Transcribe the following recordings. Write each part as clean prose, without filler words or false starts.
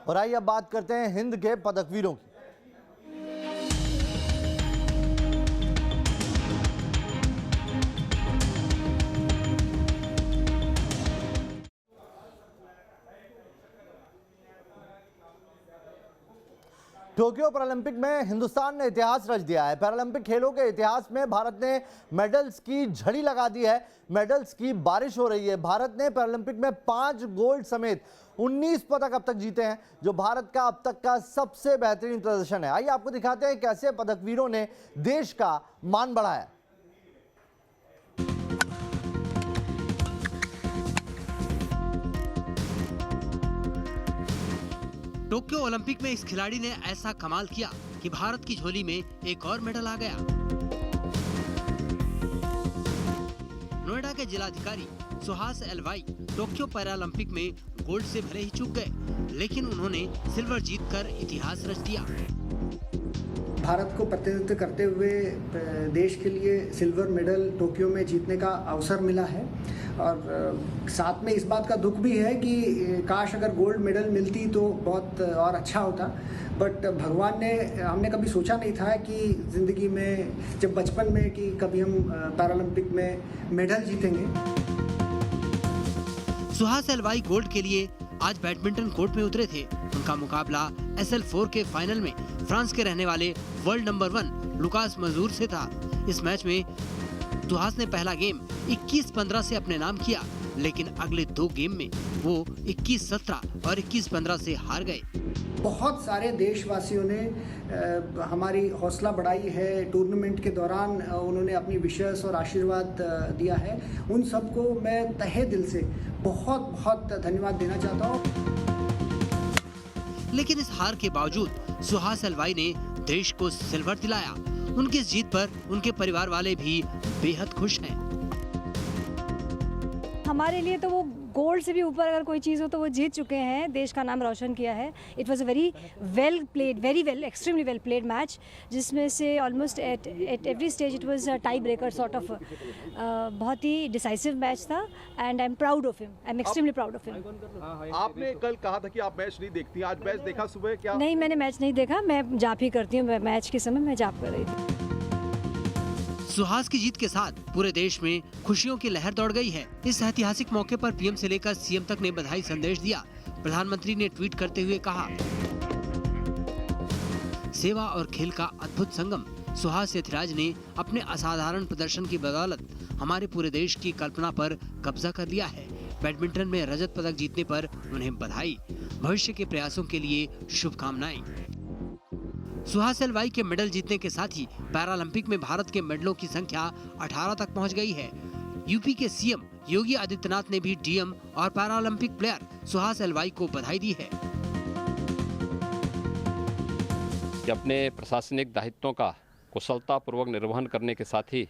और आइए अब बात करते हैं हिंद के पदकवीरों की। टोक्यो पैरालंपिक में हिंदुस्तान ने इतिहास रच दिया है। पैरालंपिक खेलों के इतिहास में भारत ने मेडल्स की झड़ी लगा दी है। मेडल्स की बारिश हो रही है। भारत ने पैरालंपिक में 5 गोल्ड समेत 19 पदक अब तक जीते हैं, जो भारत का अब तक का सबसे बेहतरीन प्रदर्शन है। आइए आपको दिखाते हैं कैसे पदकवीरों ने देश का मान बढ़ाया। टोक्यो ओलंपिक में इस खिलाड़ी ने ऐसा कमाल किया कि भारत की झोली में एक और मेडल आ गया। नोएडा के जिलाधिकारी सुहास एलवाई टोक्यो पैरालंपिक में गोल्ड से भले ही चूक गए, लेकिन उन्होंने सिल्वर जीतकर इतिहास रच दिया। भारत को प्रतिनिधित्व करते हुए देश के लिए सिल्वर मेडल टोक्यो में जीतने का अवसर मिला है और साथ में इस बात का दुख भी है कि काश अगर गोल्ड मेडल मिलती तो बहुत और अच्छा होता। बट भगवान ने, हमने कभी सोचा नहीं था कि ज़िंदगी में जब बचपन में कि कभी हम पैरालंपिक में मेडल जीतेंगे। सुहास एलवाई गोल्ड के लिए आज बैडमिंटन कोर्ट में उतरे थे। उनका मुकाबला SL4 के फाइनल में फ्रांस के रहने वाले वर्ल्ड नंबर 1 लुकास मंजूर से था। इस मैच में सुहास ने पहला गेम 21-15 से अपने नाम किया, लेकिन अगले 2 गेम में वो 21-17 और 21-15 से हार गए। बहुत सारे देशवासियों ने हमारी हौसला बढ़ाई है। टूर्नामेंट के दौरान उन्होंने अपनी विशेष और आशीर्वाद दिया है। उन सबको मैं तहे दिल से बहुत बहुत धन्यवाद देना चाहता हूँ। लेकिन इस हार के बावजूद सुहास एलवाई ने देश को सिल्वर दिलाया। उनकी इस जीत पर उनके परिवार वाले भी बेहद खुश हैं। हमारे लिए तो वो गोल्ड से भी ऊपर अगर कोई चीज़ हो तो वो जीत चुके हैं, देश का नाम रोशन किया है। It was a very well extremely well played match, जिसमें से almost at every stage it was a tie breaker sort of. बहुत ही डिसाइसिव मैच था and I am proud of him. I am extremely proud of him. आपने कल कहा था कि आप मैच नहीं देखती, आज मैच देखा सुबह क्या? नहीं, मैंने मैच नहीं देखा। मैं जाप ही करती हूँ। मैच के समय मैं जाप कर रही थी। सुहास की जीत के साथ पूरे देश में खुशियों की लहर दौड़ गई है। इस ऐतिहासिक मौके पर पीएम से लेकर सीएम तक ने बधाई संदेश दिया। प्रधानमंत्री ने ट्वीट करते हुए कहा, सेवा और खेल का अद्भुत संगम सुहास एथिराज ने अपने असाधारण प्रदर्शन की बदौलत हमारे पूरे देश की कल्पना पर कब्जा कर लिया है। बैडमिंटन में रजत पदक जीतने पर उन्हें बधाई। भविष्य के प्रयासों के लिए शुभकामनाएं। सुहास एलवाई के मेडल जीतने के साथ ही पैरालंपिक में भारत के मेडलों की संख्या 18 तक पहुंच गई है। यूपी के सीएम योगी आदित्यनाथ ने भी डीएम और पैरालंपिक प्लेयर सुहास एलवाई को बधाई दी है। अपने प्रशासनिक दायित्वों का कुशलतापूर्वक निर्वहन करने के साथ ही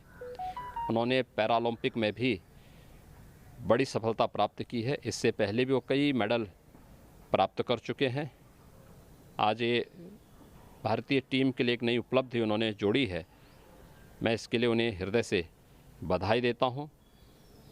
उन्होंने पैरालंपिक में भी बड़ी सफलता प्राप्त की है। इससे पहले भी वो कई मेडल प्राप्त कर चुके हैं। आज ये भारतीय टीम के लिए एक नई उपलब्धि उन्होंने जोड़ी है। मैं इसके लिए उन्हें हृदय से बधाई देता हूं,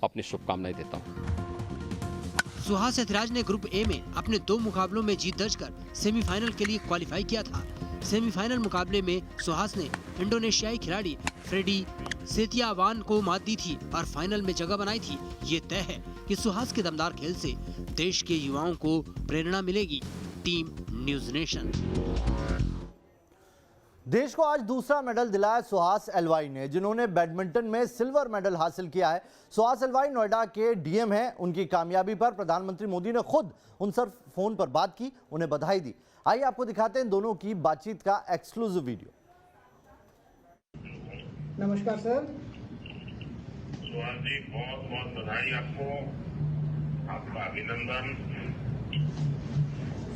अपनी शुभकामनाएं देता हूं। सुहास एथिराज ने ग्रुप ए में अपने 2 मुकाबलों में जीत दर्ज कर सेमीफाइनल के लिए क्वालिफाई किया था। सेमीफाइनल मुकाबले में सुहास ने इंडोनेशियाई खिलाड़ी फ्रेडी सेतियावान को मात दी थी और फाइनल में जगह बनाई थी। ये तय है कि सुहास के दमदार खेल से देश के युवाओं को प्रेरणा मिलेगी। Team news nation. देश को आज दूसरा मेडल दिलाया सुहास एलवाई ने, जिन्होंने बैडमिंटन में सिल्वर मेडल हासिल किया है। सुहास एलवाई नोएडा के डीएम हैं। उनकी कामयाबी पर प्रधानमंत्री मोदी ने खुद उनसे फोन पर बात की, उन्हें बधाई दी। आइए आपको दिखाते हैं दोनों की बातचीत का एक्सक्लूसिव वीडियो। नमस्कार सर। सुहास जी, बहुत बहुत बधाई आपको, आपका अभिनंदन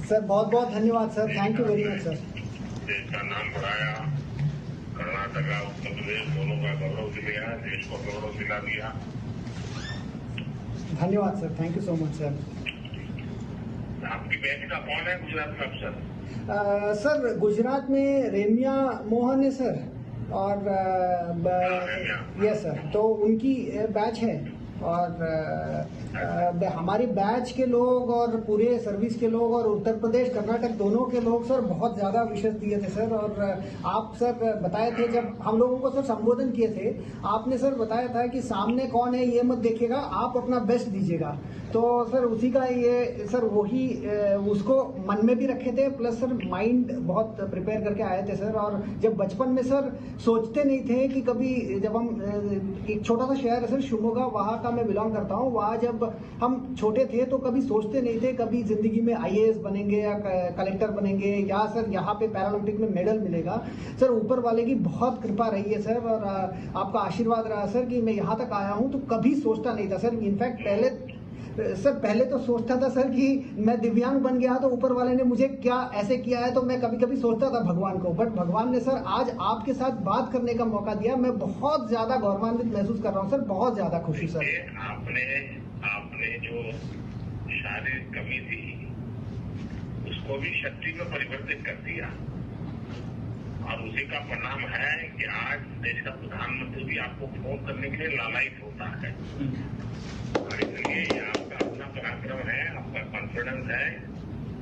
सर। बहुत बहुत धन्यवाद sir. Thank you very much sir. देश का नाम बढ़ाया, कर्नाटक उत्तर प्रदेश दोनों का गौरव दिलाया, देश को गौरव दिला दिया। धन्यवाद sir. Thank you so much sir. आपकी बैच का कौन है गुजरात में अफसर? सर गुजरात में रेम्या मोहन है सर, और यस सर, तो उनकी बैच है। और हमारी बैच के लोग और पूरे सर्विस के लोग और उत्तर प्रदेश कर्नाटक दोनों के लोग सर बहुत ज़्यादा विशेष दिए थे सर। और आप सर बताए थे जब हम लोगों को सर संबोधन किए थे, आपने सर बताया था कि सामने कौन है ये मत देखिएगा, आप अपना बेस्ट दीजिएगा। तो सर उसी का ये सर वही उसको मन में भी रखे थे, प्लस सर माइंड बहुत प्रिपेयर करके आए थे सर। और जब बचपन में सर सोचते नहीं थे कि कभी, जब हम एक छोटा सा शहर है सर शिवमोगा, वहाँ का मैं बिलोंग करता हूँ, वहाँ जब हम छोटे थे तो कभी सोचते नहीं थे कभी जिंदगी में IAS बनेंगे या कलेक्टर बनेंगे या सर यहाँ पे पैरालंपिक में मेडल मिलेगा। सर ऊपर वाले की बहुत कृपा रही है सर, और आपका आशीर्वाद रहा सर कि मैं यहाँ तक आया हूँ। तो कभी सोचता नहीं था सर, इनफैक्ट पहले तो सोचता था सर कि मैं दिव्यांग बन गया तो ऊपर वाले ने मुझे क्या ऐसे किया है, तो मैं कभी कभी सोचता था भगवान को। बट भगवान ने सर आज आपके साथ बात करने का मौका दिया, मैं बहुत ज्यादा गौरवान्वित महसूस कर रहा हूँ सर, बहुत ज्यादा खुशी सर। आपने जो शारीरिक कमी थी उसको भी शक्ति में परिवर्तित कर दिया, और उसी का परिणाम है कि आज देश का प्रधानमंत्री भी आपको फोन करने के लिए लालायित होता है। और इसलिए ये आपका अपना पराक्रम है, आपका कॉन्फिडेंस है।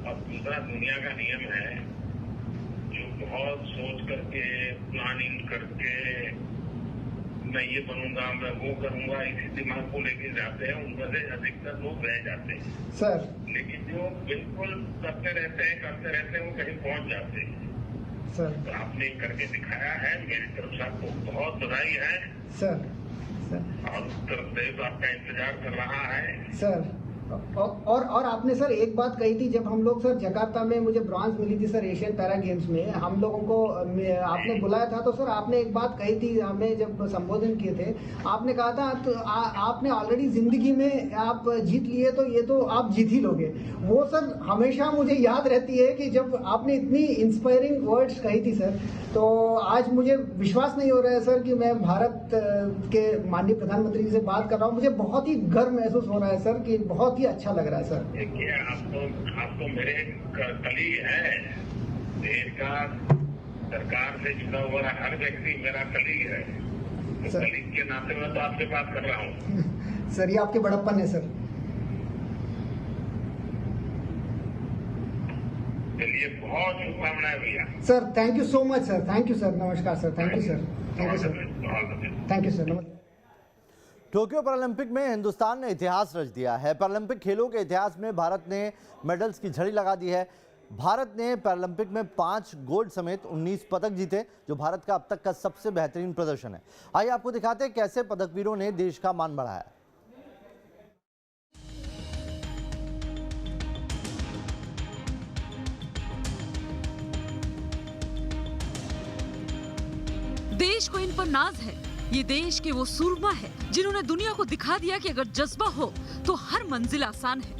और दूसरा दुनिया का नियम है, जो बहुत सोच करके प्लानिंग करके मैं ये बनूंगा, मैं वो करूंगा, इसी दिमाग को लेके जाते हैं, उनमें से अधिकतर लोग रह जाते हैं सर। लेकिन जो बिल्कुल करते रहते हैं वो कहीं पहुंच जाते हैं सर। तो आपने करके दिखाया है, मेरी तरफ से आपको बहुत बधाई है सर। और उत्तर प्रदेश आपका इंतजार कर रहा है सर। और आपने सर एक बात कही थी, जब हम लोग सर जकार्ता में मुझे ब्रॉन्ज मिली थी सर एशियन पैरा गेम्स में, हम लोगों को आपने बुलाया था, तो सर आपने एक बात कही थी हमें जब संबोधन किए थे, आपने कहा था तो आपने ऑलरेडी जिंदगी में आप जीत लिए तो ये तो आप जीत ही लोगे। वो सर हमेशा मुझे याद रहती है कि जब आपने इतनी इंस्पायरिंग वर्ड्स कही थी सर, तो आज मुझे विश्वास नहीं हो रहा है सर कि मैं भारत के माननीय प्रधानमंत्री जी से बात कर रहा हूँ। मुझे बहुत ही गर्व महसूस हो रहा है सर कि बहुत ही अच्छा लग रहा है सर। देखिए, आपको मेरे कलीग है, देश का सरकार से जुड़ा हुआ हर व्यक्ति मेरा कलीग है, तो कलीग के नाते में तो आपसे बात कर रहा हूँ सर। ये आपके बड़प्पन है सर। चलिए, बहुत शुभकामनाएं भैया। Sir thank you so much sir, thank you sir, नमस्कार sir, thank you sir, thank you sir, thank you sir, नमस्कार। टोक्यो पैरालंपिक में हिंदुस्तान ने इतिहास रच दिया है। पैरालंपिक खेलों के इतिहास में भारत ने मेडल्स की झड़ी लगा दी है। भारत ने पैरालंपिक में 5 गोल्ड समेत 19 पदक जीते, जो भारत का अब तक का सबसे बेहतरीन प्रदर्शन है। आइए आपको दिखाते हैं कैसे पदकवीरों ने देश का मान बढ़ाया। देश को इन पर नाज है। ये देश के वो सूरमा है जिन्होंने दुनिया को दिखा दिया कि अगर जज्बा हो तो हर मंजिल आसान है।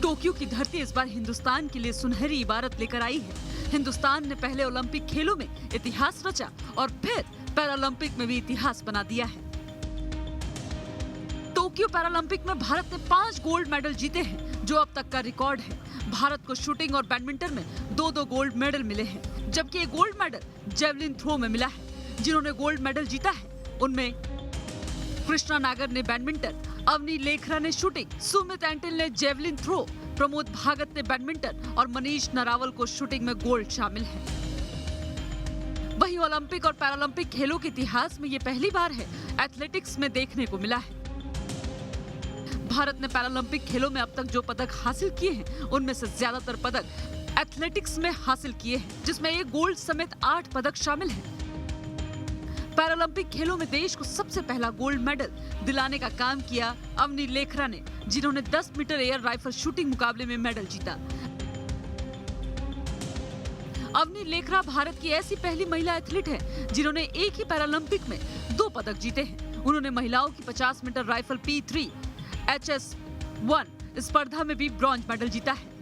टोक्यो की धरती इस बार हिंदुस्तान के लिए सुनहरी इबारत लेकर आई है। हिंदुस्तान ने पहले ओलंपिक खेलों में इतिहास रचा और फिर पैरालंपिक में भी इतिहास बना दिया है। टोक्यो पैरालंपिक में भारत ने 5 गोल्ड मेडल जीते हैं, जो अब तक का रिकॉर्ड है। भारत को शूटिंग और बैडमिंटन में 2-2 गोल्ड मेडल मिले हैं, जबकि एक गोल्ड मेडल जेवलिन थ्रो में मिला है। जिन्होंने गोल्ड मेडल जीता है उनमें कृष्णा नागर ने बैडमिंटन, अवनी लेखरा ने शूटिंग, सुमित एंटिल ने जेवलिन थ्रो, प्रमोद भागत ने बैडमिंटन और मनीष नरावल को शूटिंग में गोल्ड शामिल है। वहीं ओलंपिक और पैरालंपिक खेलों के इतिहास में ये पहली बार है एथलेटिक्स में देखने को मिला है। भारत ने पैरालंपिक खेलों में अब तक जो पदक हासिल किए हैं उनमें से ज्यादातर पदक एथलेटिक्स में हासिल किए हैं, जिसमें 1 गोल्ड समेत 8 पदक शामिल हैं। पैरालंपिक खेलों में देश को सबसे पहला गोल्ड मेडल दिलाने का काम किया अवनी लेखरा ने, जिन्होंने 10 मीटर एयर राइफल शूटिंग मुकाबले में मेडल जीता। अवनी लेखरा भारत की ऐसी पहली महिला एथलीट है जिन्होंने एक ही पैरालंपिक में 2 पदक जीते हैं। उन्होंने महिलाओं की 50 मीटर राइफल P3 HS1 स्पर्धा में भी ब्रॉन्ज मेडल जीता है।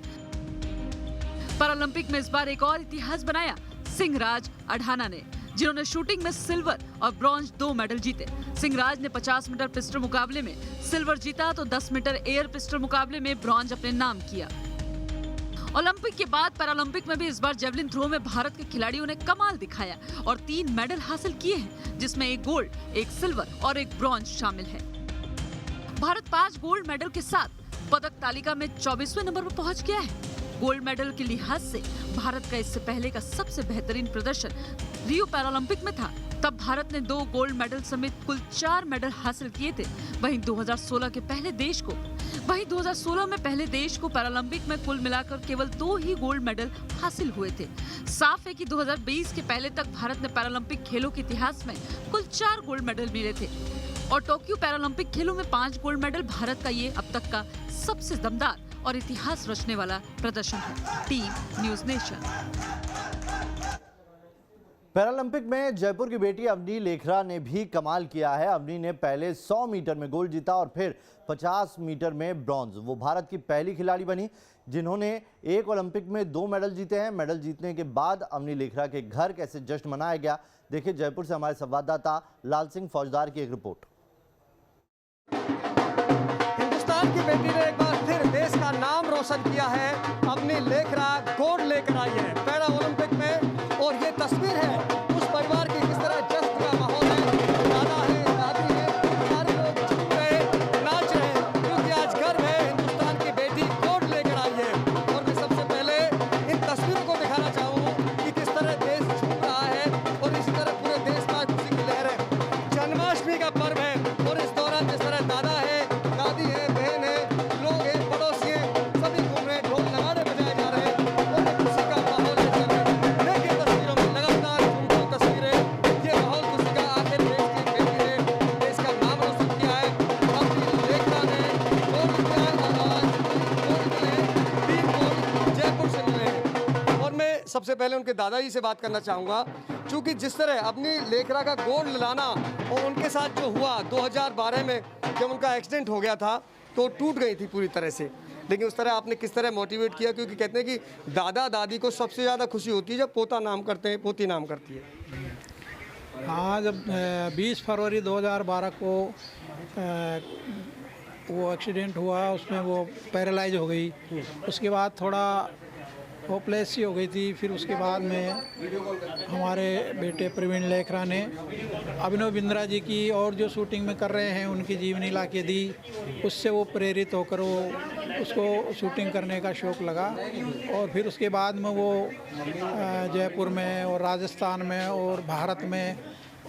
पैरालंपिक में इस बार एक और इतिहास बनाया सिंहराज अढ़ाना ने, जिन्होंने शूटिंग में सिल्वर और ब्रॉन्ज 2 मेडल जीते। सिंहराज ने 50 मीटर पिस्टल मुकाबले में सिल्वर जीता तो 10 मीटर एयर पिस्टल मुकाबले में ब्रॉन्ज अपने नाम किया। ओलंपिक के बाद पैरालंपिक में भी इस बार जेवलिन थ्रो में भारत के खिलाड़ियों ने कमाल दिखाया और 3 मेडल हासिल किए हैं, जिसमें 1 गोल्ड, 1 सिल्वर और 1 ब्रॉन्ज शामिल है। भारत 5 गोल्ड मेडल के साथ पदक तालिका में 24वें नंबर पर पहुंच गया है। गोल्ड मेडल के लिहाज से भारत का इससे पहले का सबसे बेहतरीन प्रदर्शन रियो पैरालंपिक में था। तब भारत ने 2 गोल्ड मेडल समेत कुल 4 मेडल हासिल किए थे। वहीं 2016 में पहले देश को पैरालंपिक में कुल मिलाकर केवल 2 ही गोल्ड मेडल हासिल हुए थे। साफ है कि 2020 के पहले तक भारत ने पैरालंपिक खेलों के इतिहास में कुल 4 गोल्ड मेडल मिले थे और टोक्यो पैरालंपिक खेलों में 5 गोल्ड मेडल भारत का ये अब तक का सबसे दमदार और इतिहास रचने वाला प्रदर्शन है। Team news nation. पैरालंपिक में जयपुर की बेटी अवनी लेखरा ने भी कमाल किया है। अवनी ने पहले 100 मीटर में गोल्ड जीता और फिर 50 मीटर में ब्रॉन्ज। वो भारत की पहली खिलाड़ी बनी जिन्होंने एक ओलंपिक में 2 मेडल जीते हैं। मेडल जीतने के बाद अवनी लेखरा के घर कैसे जश्न मनाया गया, देखिए जयपुर से हमारे संवाददाता लाल सिंह फौजदार की एक रिपोर्ट। हिंदुस्तान की बेटी ने एक बार फिर देश का नाम रोशन किया है। अवनी लेखरा गोल्ड लेकर आई है पैरा ओलंपिक में और ये तस्वीर है उस परिवार की, किस तरह जश्न का माहौल है। दादा है, दादी है, सारे लोग झूम रहे, नाच रहे हैं क्योंकि आज घर में हिंदुस्तान की बेटी गोल्ड लेकर आई है। और मैं सबसे पहले इन तस्वीरों को दिखाना चाहूँ कि किस तरह देश झूम रहा है और इसी तरह पूरे देश में खुशी की लहर है। जन्माष्टमी का पर्व है और इस दौरान जिस तरह दादा है, दादी है, बहन है, लोग हैं, पड़ोसी हैं, सभी घूम रहे हैं, ढोल नगाड़े बजाए जा रहे हैं और एक खुशी का माहौल है। देखिए तस्वीरों में लगातार झूमती तस्वीरें, ये माहौल खुशी का। आखिर देश की बेटी ने देश का नाम रोशन किया है। अवनी लेखरा ने गोल्ड किया और आज गोल्ड मिले, 3 गोल्ड जयपुर से मिले हैं। और मैं सबसे पहले उनके दादाजी से बात करना चाहूँगा क्योंकि जिस तरह अवनी लेखरा का गोल्ड लाना और उनके साथ जो हुआ 2012 में जब उनका एक्सीडेंट हो गया था तो टूट गई थी पूरी तरह से, लेकिन उस तरह आपने किस तरह मोटिवेट किया, क्योंकि कहते हैं कि दादा दादी को सबसे ज़्यादा खुशी होती है जब पोता नाम करते हैं, पोती नाम करती है। हाँ, जब 20 फरवरी 2012 को वो एक्सीडेंट हुआ, उसमें वो पैरालाइज हो गई। उसके बाद थोड़ा होपलेस सी हो गई थी। फिर उसके बाद में हमारे बेटे प्रवीण लेखरा ने अभिनव बिंद्रा जी की और जो शूटिंग में कर रहे हैं उनकी जीवनी ला के दी। उससे वो प्रेरित होकर वो उसको शूटिंग करने का शौक़ लगा और फिर उसके बाद में वो जयपुर में और राजस्थान में और भारत में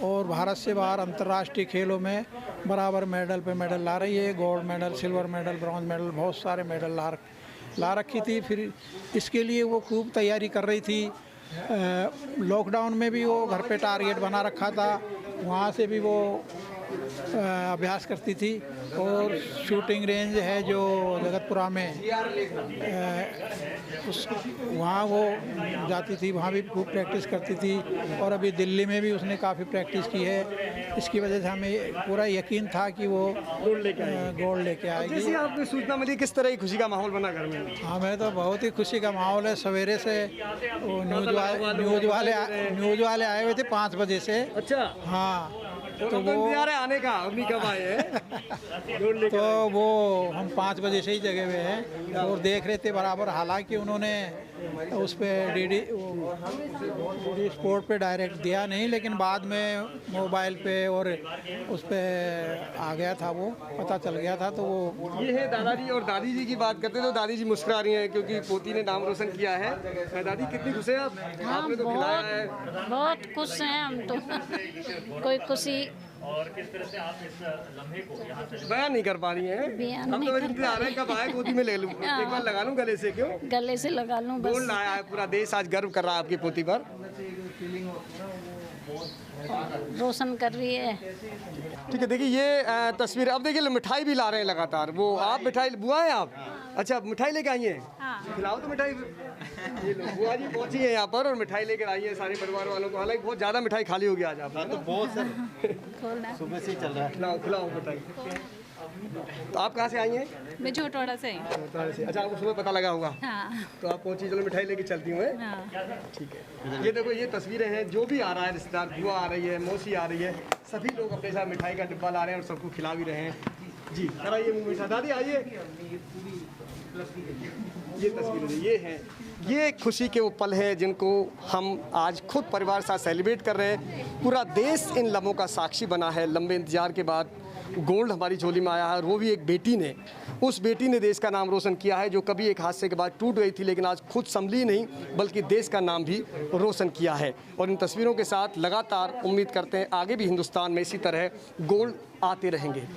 और भारत से बाहर अंतर्राष्ट्रीय खेलों में बराबर मेडल पे मेडल ला रही है। Gold medal, silver medal, bronze medal, बहुत सारे मेडल ला रखी थी। फिर इसके लिए वो खूब तैयारी कर रही थी। लॉकडाउन में भी वो घर पे टारगेट बना रखा था, वहाँ से भी वो अभ्यास करती थी। और शूटिंग रेंज है जो जगतपुरा में वहाँ वो जाती थी, वहाँ भी खूब प्रैक्टिस करती थी। और अभी दिल्ली में भी उसने काफ़ी प्रैक्टिस की है। इसकी वजह से हमें पूरा यकीन था कि वो गोल्ड लेके आएगी। जैसे आपको सूचना मिली, किस तरह की खुशी का माहौल बना घर में? हमें तो बहुत ही खुशी का माहौल है। सवेरे से वो न्यूज़ वाले आए हुए थे 5 बजे से। अच्छा, हाँ, तो वो आने का अभी कब आए हैं? तो वो हम 5 बजे से ही जगे हुए हैं और देख रहे थे बराबर। हालांकि उन्होंने उस पर डीडी स्पोर्ट पे डायरेक्ट दिया नहीं, लेकिन बाद में मोबाइल पे और उस पर आ गया था, वो पता चल गया था। तो वो ये है दादाजी। और दादी जी की बात करते तो दादी जी मुस्कुरा रही हैं क्योंकि पोती ने नाम रोशन किया है। दादी कितनी खुश है आप? आपने तो खिलाया है। बहुत खुश हैं हम तो। कोई खुशी और किस तरह से आप इस लम्हे को यहाँ से बयान नहीं कर पा रही हैं। हम तो इंतजार है कब आए, गोदी में ले लूँ, एक बार लगा लूँ गले से। क्यों गले से लगा लूँ? बस गोल्ड लाया है, पूरा देश आज गर्व कर रहा है आपकी पोती पर। रोशन कर रही है। ठीक है, देखिए ये तस्वीर। अब देखिए मिठाई भी ला रहे हैं लगातार। वो आप मिठाई बुआ हैं आप? अच्छा, मिठाई लेके आई हैं? खिलाओ तो मिठाई। ये लो, बुआ जी पहुंची है यहाँ पर और मिठाई लेकर आई है सारे परिवार वालों को। हालांकि बहुत ज़्यादा मिठाई खाली हो गया आज आप। तो बहुत सर सुबह से ही चल रहा है। खिलाओ मिठाई। तो आप कहाँ से आई हैं? मैं झोटवाड़ा से। अच्छा, आपको सुबह पता लगा होगा। हाँ। तो आप पहुंची, चलो मिठाई लेके चलती हूँ। हाँ। ठीक है, ये देखो ये तस्वीरें हैं। जो भी आ रहा है, रिश्तेदार, बुआ आ रही है, मौसी आ रही है, सभी लोग अपने साथ मिठाई का डिब्बा ला रहे हैं और सबको खिला भी रहे हैं। जी कराइए मुँह मीठा। दादी आइए। ये तस्वीरें ये हैं, ये खुशी के वो पल हैं जिनको हम आज खुद परिवार के साथ सेलिब्रेट कर रहे हैं। पूरा देश इन लम्हों का साक्षी बना है। लंबे इंतजार के बाद गोल्ड हमारी झोली में आया है और वो भी एक बेटी ने, उस बेटी ने देश का नाम रोशन किया है जो कभी एक हादसे के बाद टूट गई थी, लेकिन आज खुद संभली नहीं बल्कि देश का नाम भी रोशन किया है। और इन तस्वीरों के साथ लगातार उम्मीद करते हैं आगे भी हिंदुस्तान में इसी तरह गोल्ड आते रहेंगे।